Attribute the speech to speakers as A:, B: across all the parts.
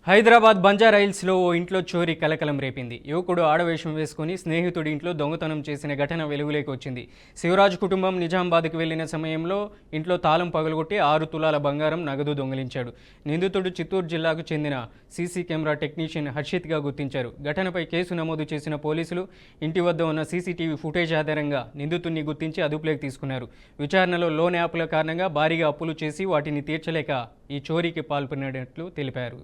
A: హైదరాబాద్ బంజారాహిల్స్లో ఓ ఇంట్లో చోరీ కలకలం రేపింది. యువకుడు ఆడవేషం వేసుకుని స్నేహితుడి ఇంట్లో దొంగతనం చేసిన ఘటన వెలుగులోకి వచ్చింది. శివరాజ్ కుటుంబం నిజామాబాద్కు వెళ్లిన సమయంలో ఇంట్లో తాళం పగలగొట్టి 6 తులాల బంగారం, నగదు దొంగిలించాడు. నిందితుడు చిత్తూరు జిల్లాకు చెందిన సీసీ కెమెరా టెక్నీషియన్ హర్షిత్గా గుర్తించారు. ఘటనపై కేసు నమోదు చేసిన పోలీసులు ఇంటి వద్ద ఉన్న సీసీటీవీ ఫుటేజ్ ఆధారంగా నిందితుడిని గుర్తించి అదుపులోకి తీసుకున్నారు. విచారణలో లోన్ యాప్ల కారణంగా భారీగా అప్పులు చేసి వాటిని తీర్చలేక ఈ చోరీకి పాల్పడినట్లు తెలిపారు.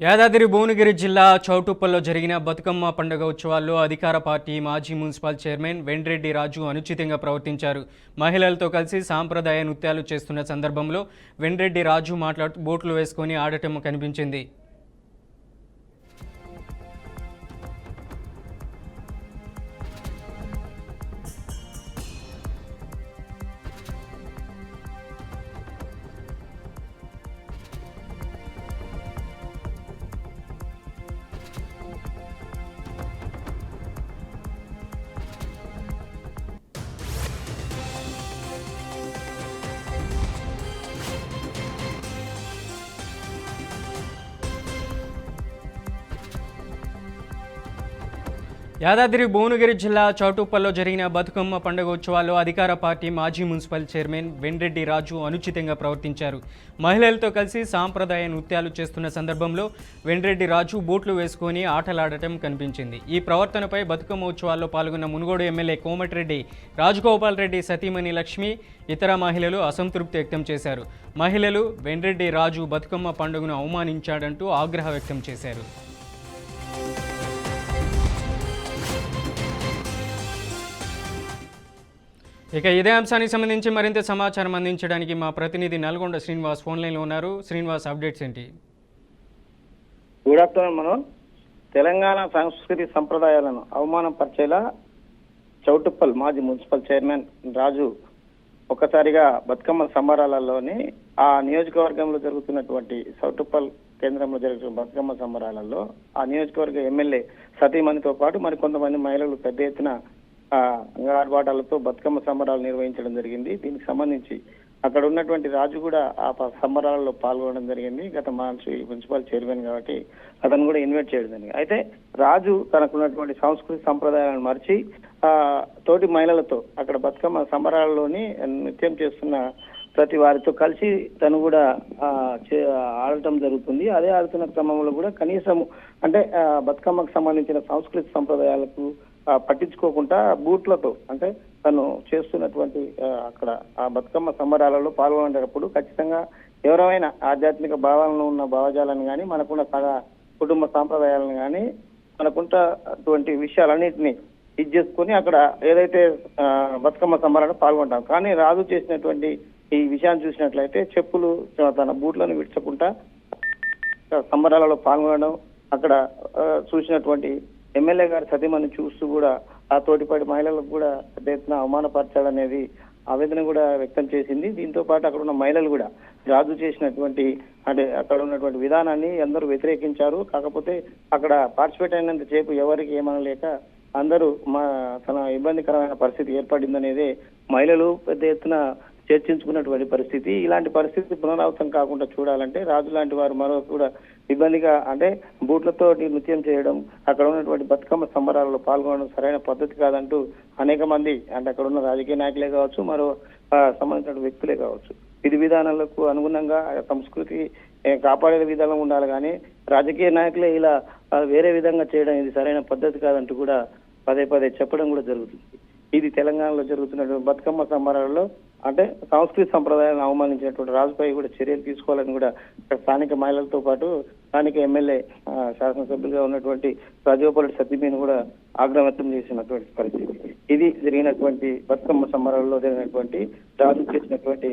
A: యాదాద్రి భువనగిరి జిల్లా చౌటుప్పల్లో జరిగిన బతుకమ్మ పండుగ ఉత్సవాల్లో అధికార పార్టీ మాజీ మున్సిపల్ చైర్మన్ వెండ్రెడ్డి రాజు అనుచితంగా ప్రవర్తించారు. మహిళలతో కలిసి సాంప్రదాయ నృత్యాలు చేస్తున్న సందర్భంలో వెండ్రెడ్డి రాజు మాట్లాడుతూ బోట్లు వేసుకొని ఆడటం కనిపించింది. యాదాద్రి భువనగిరి జిల్లా చౌటుప్పల్లో జరిగిన బతుకమ్మ పండుగ ఉత్సవాల్లో అధికార పార్టీ మాజీ మున్సిపల్ చైర్మన్ వెండ్రెడ్డి రాజు అనుచితంగా ప్రవర్తించారు. మహిళలతో కలిసి సాంప్రదాయ నృత్యాలు చేస్తున్న సందర్భంలో వెండ్రెడ్డి రాజు బూట్లు వేసుకొని ఆటలాడటం కనిపించింది. ఈ ప్రవర్తనపై బతుకమ్మ ఉత్సవాల్లో పాల్గొన్న మునుగోడు ఎమ్మెల్యే కోమటిరెడ్డి రాజగోపాల్ రెడ్డి సతీమణి లక్ష్మి, ఇతర మహిళలు అసంతృప్తి వ్యక్తం చేశారు. మహిళలు వెండ్రెడ్డి రాజు బతుకమ్మ పండుగను అవమానించాడంటూ ఆగ్రహం వ్యక్తం చేశారు. ఇక ఇదే అంశానికి సంబంధించి మరింత సమాచారం అందించడానికి మా ప్రతినిధి నల్గొండ శ్రీనివాస్ ఫోన్ లైన్లో ఉన్నారు. శ్రీనివాస్, అప్డేట్స్ ఏంటి?
B: Good afternoon. మనం తెలంగాణ సంస్కృతి సంప్రదాయాలను అవమానపరిచేలా చౌటుప్పల్ మాజీ మున్సిపల్ చైర్మన్ రాజు ఒక్కసారిగా బతుకమ్మ సంబరాలలోని ఆ నియోజకవర్గంలో జరుగుతున్నటువంటి చౌటుప్పల్ కేంద్రంలో జరుగుతున్న బతుకమ్మ సంబరాలలో ఆ నియోజకవర్గ ఎమ్మెల్యే సతీమణితో పాటు మరికొంతమంది మహిళలు పెద్ద ఎత్తున ఆర్భాటాలతో బతుకమ్మ సంబరాలు నిర్వహించడం జరిగింది. దీనికి సంబంధించి అక్కడ ఉన్నటువంటి రాజు కూడా ఆ సంబరాలలో పాల్గొనడం జరిగింది. గత మున్సిపల్ చైర్మన్ కాబట్టి అతను కూడా ఇన్వైట్ చేయడం జరిగింది. అయితే రాజు తనకున్నటువంటి సంస్కృతి సంప్రదాయాలను మరిచి తోటి మహిళలతో అక్కడ బతుకమ్మ సంబరాల్లోని నృత్యం చేస్తున్న ప్రతి వారితో కలిసి తను కూడా ఆడటం జరుగుతుంది. అదే ఆడుతున్న క్రమంలో కూడా కనీసం అంటే బతుకమ్మకు సంబంధించిన సంస్కృతి సంప్రదాయాలకు పట్టించుకోకుండా బూట్లతో అంటే తను చేస్తున్నటువంటి అక్కడ ఆ బతుకమ్మ సంబరాలలో పాల్గొనేటప్పుడు ఖచ్చితంగా ఎవరైనా ఆధ్యాత్మిక భావాలను ఉన్న భావజాలను కానీ మనకున్న కుటుంబ సాంప్రదాయాలను కానీ మనకున్నటువంటి విషయాలన్నింటినీ ఇది చేసుకుని అక్కడ ఏదైతే బతుకమ్మ సంబరాల్లో పాల్గొంటాం. కానీ రాజు చేసినటువంటి ఈ విషయాన్ని చూసినట్లయితే చెప్పులు తన బూట్లను విడిచకుండా సంబరాలలో పాల్గొనడం అక్కడ చూసినటువంటి ఎమ్మెల్యే గారి సతీమణి చూస్తూ కూడా ఆ తోటిపాటి మహిళలకు కూడా పెద్ద ఎత్తున అవమానపరచాలనేది ఆవేదన కూడా వ్యక్తం చేసింది. దీంతో పాటు అక్కడ ఉన్న మహిళలు కూడా రాజు చేసినటువంటి అంటే అక్కడ ఉన్నటువంటి విధానాన్ని అందరూ వ్యతిరేకించారు. కాకపోతే అక్కడ పార్టిసిపేట్ అయినంత సేపు ఎవరికి ఏమనలేక అందరూ తన ఇబ్బందికరమైన పరిస్థితి ఏర్పడిందనేదే మహిళలు పెద్ద ఎత్తున చర్చించుకున్నటువంటి పరిస్థితి. ఇలాంటి పరిస్థితి పునరావృతం కాకుండా చూడాలంటే రాజు లాంటి వారు మరో కూడా ఇబ్బందిగా అంటే బూట్లతో నృత్యం చేయడం, అక్కడ ఉన్నటువంటి బతుకమ్మ సంబరాలలో పాల్గొనడం సరైన పద్ధతి కాదంటూ అనేక మంది అంటే అక్కడ ఉన్న రాజకీయ నాయకులే కావచ్చు, మరో సంబంధించిన వ్యక్తులే కావచ్చు విధి విధానాలకు అనుగుణంగా సంస్కృతి కాపాడే విధానం ఉండాలి. కానీ రాజకీయ నాయకులే ఇలా వేరే విధంగా చేయడం ఇది సరైన పద్ధతి కాదంటూ కూడా పదే పదే చెప్పడం కూడా జరుగుతుంది. ఇది తెలంగాణలో జరుగుతున్నటువంటి బతుకమ్మ సంబరాలలో అంటే సంస్కృతి సంప్రదాయాలను అవమానించినటువంటి రాజుపై కూడా చర్యలు తీసుకోవాలని కూడా ఇక్కడ స్థానిక మహిళలతో పాటు స్థానిక ఎమ్మెల్యే శాసనసభ్యులుగా ఉన్నటువంటి రాజగోపాల్ సత్యమీని కూడా ఆగ్రహం వ్యక్తం చేసినటువంటి పరిస్థితి. ఇది జరిగినటువంటి బతుకమ్మ సంబరాల్లో జరిగినటువంటి రాజు చేసినటువంటి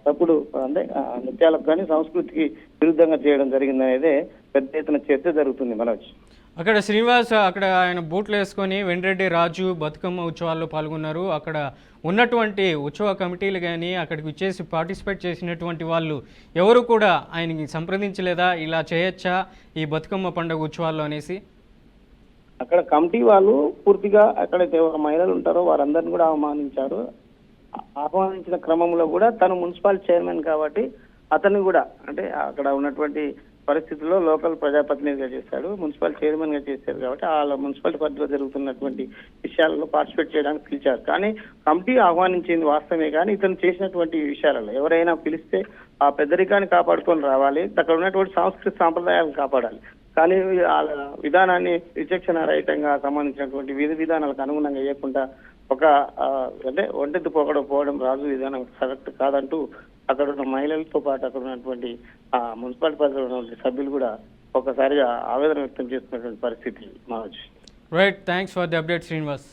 B: తప్పుడు అంటే నృత్యాలకు కానీ సంస్కృతికి విరుద్ధంగా చేయడం జరిగిందనేదే పెద్ద ఎత్తున చర్చ జరుగుతుంది. మనోజ్,
A: అక్కడ శ్రీనివాస్ అక్కడ ఆయన బూట్లు వేసుకొని వెండ్రెడ్డి రాజు బతుకమ్మ ఉత్సవాల్లో పాల్గొన్నారు. అక్కడ ఉన్నటువంటి ఉత్సవ కమిటీలు కానీ అక్కడికి వచ్చేసి పార్టిసిపేట్ చేసినటువంటి వాళ్ళు ఎవరు కూడా ఆయనకి సంప్రదించలేదా, ఇలా చేయొచ్చా ఈ బతుకమ్మ పండుగ ఉత్సవాల్లో అనేసి?
B: అక్కడ కమిటీ వాళ్ళు పూర్తిగా ఎక్కడైతే మహిళలు ఉంటారో వారందరిని కూడా అవమానించారు. ఆహ్వానించిన క్రమంలో కూడా తను మున్సిపల్ చైర్మన్ కాబట్టి అతన్ని కూడా అంటే అక్కడ ఉన్నటువంటి పరిస్థితుల్లో లోకల్ ప్రజాప్రతినిధిగా చేశాడు, మున్సిపల్ చైర్మన్ గా చేశారు కాబట్టి ఆ మున్సిపాలిటీ పరిధిలో జరుగుతున్నటువంటి విషయాలలో పార్టిసిపేట్ చేయడానికి పిలిచారు. కానీ కమిటీ ఆహ్వానించింది వాస్తవమే, కానీ ఇతను చేసినటువంటి విషయాలలో ఎవరైనా పిలిస్తే ఆ పెద్దరికాన్ని కాపాడుకొని రావాలి, అక్కడ ఉన్నటువంటి సాంస్కృతిక సాంప్రదాయాలను కాపాడాలి. కానీ ఆ విధానాన్ని విచక్షణ రహితంగా సంబంధించినటువంటి విధానాలకు అనుగుణంగా చేయకుండా ఒక అంటే ఒంటెత్తు పోవడం రాజు విధానం కరెక్ట్ కాదంటూ అక్కడ ఉన్న మహిళలతో పాటు అక్కడ ఉన్నటువంటి మున్సిపాలిటీ పరిధిలో ఉన్నటువంటి సభ్యులు కూడా ఒకసారిగా ఆవేదన వ్యక్తం చేస్తున్నటువంటి పరిస్థితి. Manoj,
A: right, thanks for the update Srinivas.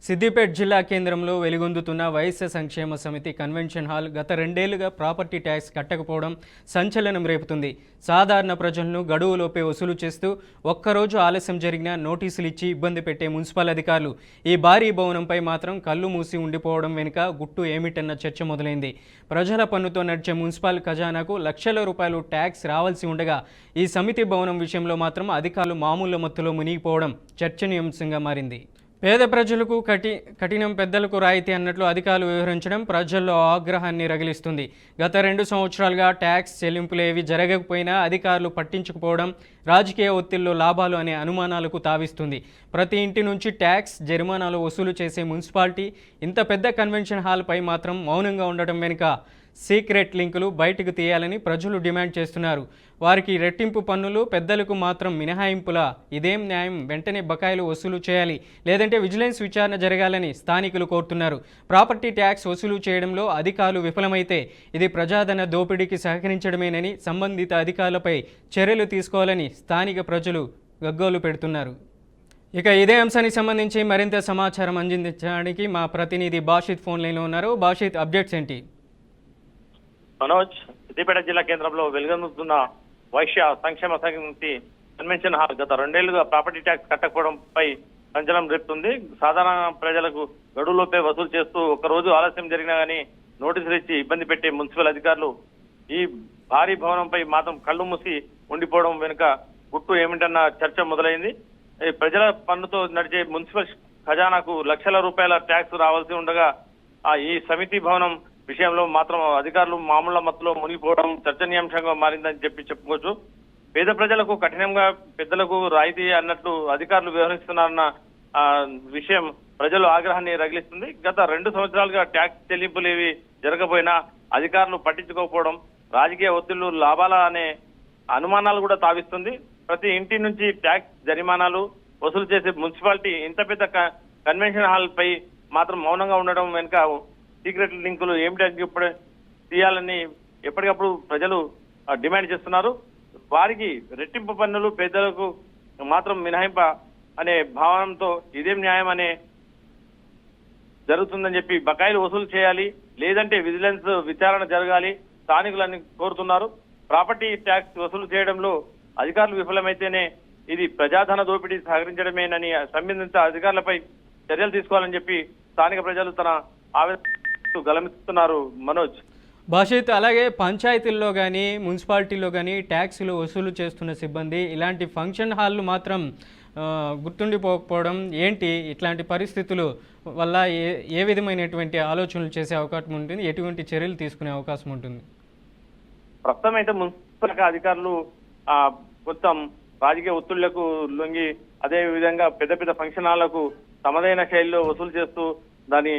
A: Siddipet జిల్లా కేంద్రంలో వెలుగొందుతున్న వైశ్య సంక్షేమ సమితి కన్వెన్షన్ హాల్ గత 2 ఏళ్లుగా ప్రాపర్టీ ట్యాక్స్ కట్టకపోవడం సంచలనం రేపుతుంది. సాధారణ ప్రజలను గడువులోపే వసూలు చేస్తూ ఒక్కరోజు ఆలస్యం జరిగినా నోటీసులు ఇచ్చి ఇబ్బంది పెట్టే మున్సిపల్ అధికారులు ఈ భారీ భవనంపై మాత్రం కళ్ళు మూసి ఉండిపోవడం వెనుక గుట్టు ఏమిటన్న చర్చ మొదలైంది. ప్రజల పన్నుతో నడిచే మున్సిపల్ ఖజానాకు లక్షల రూపాయలు ట్యాక్స్ రావాల్సి ఉండగా ఈ సమితి భవనం విషయంలో మాత్రం అధికారులు మామూలు మత్తులో మునిగిపోవడం చర్చనీయాంశంగా మారింది. పేద ప్రజలకు కఠినం పెద్దలకు రాయితీ అన్నట్లు అధికారులు వ్యవహరించడం ప్రజల్లో ఆగ్రహాన్ని రగిలిస్తుంది. గత 2 సంవత్సరాలుగా ట్యాక్స్ చెల్లింపులేవి జరగకపోయినా అధికారులు పట్టించుకుపోవడం రాజకీయ ఒత్తిళ్లు లాభాలు అనే అనుమానాలకు తావిస్తుంది. ప్రతి ఇంటి నుంచి ట్యాక్స్ జరిమానాలు వసూలు చేసే మున్సిపాలిటీ ఇంత పెద్ద కన్వెన్షన్ హాల్పై మాత్రం మౌనంగా ఉండటం వెనుక సీక్రెట్ లింకులు బయటకు తీయాలని ప్రజలు డిమాండ్ చేస్తున్నారు. వారికి రెట్టింపు పన్నులు, పెద్దలకు మాత్రం మినహాయింపులా? ఇదేం న్యాయం? వెంటనే బకాయిలు వసూలు చేయాలి, లేదంటే విజిలెన్స్ విచారణ జరగాలని స్థానికులు కోరుతున్నారు. ప్రాపర్టీ ట్యాక్స్ వసూలు చేయడంలో అధికారులు విఫలమైతే ఇది ప్రజాధన దోపిడీకి సహకరించడమేనని సంబంధిత అధికారులపై చర్యలు తీసుకోవాలని స్థానిక ప్రజలు గగ్గోలు పెడుతున్నారు. ఇక ఇదే అంశానికి సంబంధించి మరింత సమాచారం అందించడానికి మా ప్రతినిధి బాషిత్ ఫోన్ లైన్లో ఉన్నారు. బాషిత్, అప్డేట్స్ ఏంటి?
C: మనోజ్, సిద్దిపేట జిల్లా కేంద్రంలో వెలుగొందుతున్న వైశ్య సంక్షేమ సమితి కన్వెన్షన్ హాల్ గత 2 ఏళ్లుగా ప్రాపర్టీ ట్యాక్స్ కట్టకపోవడంపై సంచలనం రేపుతుంది. సాధారణ ప్రజలకు గడువులోపే వసూలు చేస్తూ ఒక్కరోజు ఆలస్యం జరిగినా గానీ నోటీసులు ఇచ్చి ఇబ్బంది పెట్టే మున్సిపల్ అధికారులు ఈ భారీ భవనంపై మాత్రం కళ్ళు మూసి ఉండిపోవడం వెనుక గుట్టు ఏమిటన్న చర్చ మొదలైంది. ప్రజల పన్నుతో నడిచే మున్సిపల్ ఖజానాకు లక్షల రూపాయల ట్యాక్స్ రావాల్సి ఉండగా ఈ సమితి భవనం విషయంలో మాత్రం అధికారులు మామూలు మత్తులో మునిగిపోవడం చర్చనీయాంశంగా మారిందని చెప్పుకోవచ్చు. పేద ప్రజలకు కఠినంగా పెద్దలకు రాయితీ అన్నట్లు అధికారులు వ్యవహరిస్తున్నారన్న విషయం ప్రజలు ఆగ్రహాన్ని రగిలిస్తుంది. గత 2 సంవత్సరాలుగా ట్యాక్స్ చెల్లింపులు ఏవి జరగకపోయినా అధికారులు పట్టించుకోకపోవడం రాజకీయ ఒత్తిళ్లు లాభాల అనే అనుమానాలు కూడా తావిస్తుంది. ప్రతి ఇంటి నుంచి ట్యాక్స్ జరిమానాలు వసూలు చేసే మున్సిపాలిటీ ఇంత పెద్ద కన్వెన్షన్ హాల్ పై మాత్రం మౌనంగా ఉండడం వెనుక సీక్రెట్ లింకులు ఏమిటని ఇప్పుడు తీయాలని ఎప్పటికప్పుడు ప్రజలు డిమాండ్ చేస్తున్నారు. వారికి రెట్టింపు పన్నులు, పేదలకు మాత్రం మినహాయింప అనే భావనతో ఇదేం న్యాయం అనే జరుగుతుందని చెప్పి బకాయిలు వసూలు చేయాలి, లేదంటే విజిలెన్స్ విచారణ జరగాలి స్థానికులని కోరుతున్నారు. ప్రాపర్టీ ట్యాక్స్ వసూలు చేయడంలో అధికారులు విఫలమైతేనే ఇది ప్రజాధన దోపిడీ సహకరించడమేనని సంబంధిత అధికారులపై చర్యలు తీసుకోవాలని చెప్పి స్థానిక ప్రజలు తన ఆవేదన గలమిస్తున్నారు. మనోజ్.
A: భాషిత్, అలాగే పంచాయతీల్లో కానీ మున్సిపాలిటీలో కానీ ట్యాక్సులు వసూలు చేస్తున్న సిబ్బంది ఇలాంటి ఫంక్షన్ హాళ్ళు మాత్రం గుర్తుండిపోకపోవడం ఏంటి? ఇట్లాంటి పరిస్థితులు వల్ల ఏ విధమైనటువంటి ఆలోచనలు చేసే అవకాశం ఉంటుంది, ఎటువంటి చర్యలు తీసుకునే అవకాశం ఉంటుంది?
C: ప్రస్తుతం అయితే మున్సిపల్ శాఖ అధికారులు మొత్తం రాజకీయ ఒత్తిళ్లకు లొంగి అదే విధంగా పెద్ద పెద్ద ఫంక్షన్ హాళ్లకు తమదైన శైలిలో వసూలు చేస్తూ దాని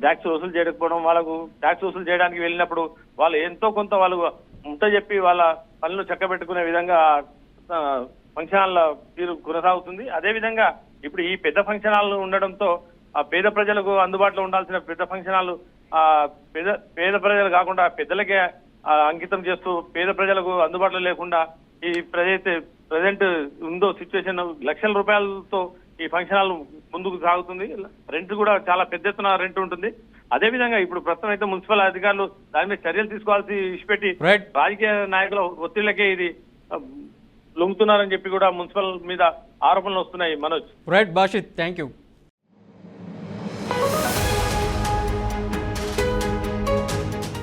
C: ట్యాక్స్ వసూలు చేయకపోవడం, వాళ్ళకు ట్యాక్స్ వసూలు చేయడానికి వెళ్ళినప్పుడు వాళ్ళు ఎంతో కొంత వాళ్ళు ముట్ట చెప్పి వాళ్ళ పనులు చక్కబెట్టుకునే విధంగా ఫంక్షన్ హాల్ల తీరు కొనసాగుతుంది. అదే విధంగా ఇప్పుడు ఈ పెద్ద ఫంక్షన్ హాల్ ఉండడంతో ఆ పేద ప్రజలకు అందుబాటులో ఉండాల్సిన పెద్ద ఫంక్షన్ హాల్ పేద ప్రజలు కాకుండా పెద్దలకే అంకితం చేస్తూ పేద ప్రజలకు అందుబాటులో లేకుండా ఈ ప్రజెంట్ ఉందో సిచ్యువేషన్ లక్షల రూపాయలతో ఈ ఫంక్షన్ హాల్ ముందుకు సాగుతుంది. రెంట్ కూడా చాలా పెద్ద ఎత్తున రెంట్ ఉంటుంది. అదే విధంగా ఇప్పుడు ప్రస్తుతం అయితే మున్సిపల్ అధికారులు దాని మీద చర్యలు తీసుకోవాల్సి ఇచ్చిపెట్టి రాజకీయ నాయకుల ఒత్తిళ్లకే ఇది లొంగుతున్నారని చెప్పి కూడా మున్సిపల్ మీద ఆరోపణలు వస్తున్నాయి. Manoj.
A: Right Bhashit, thank you.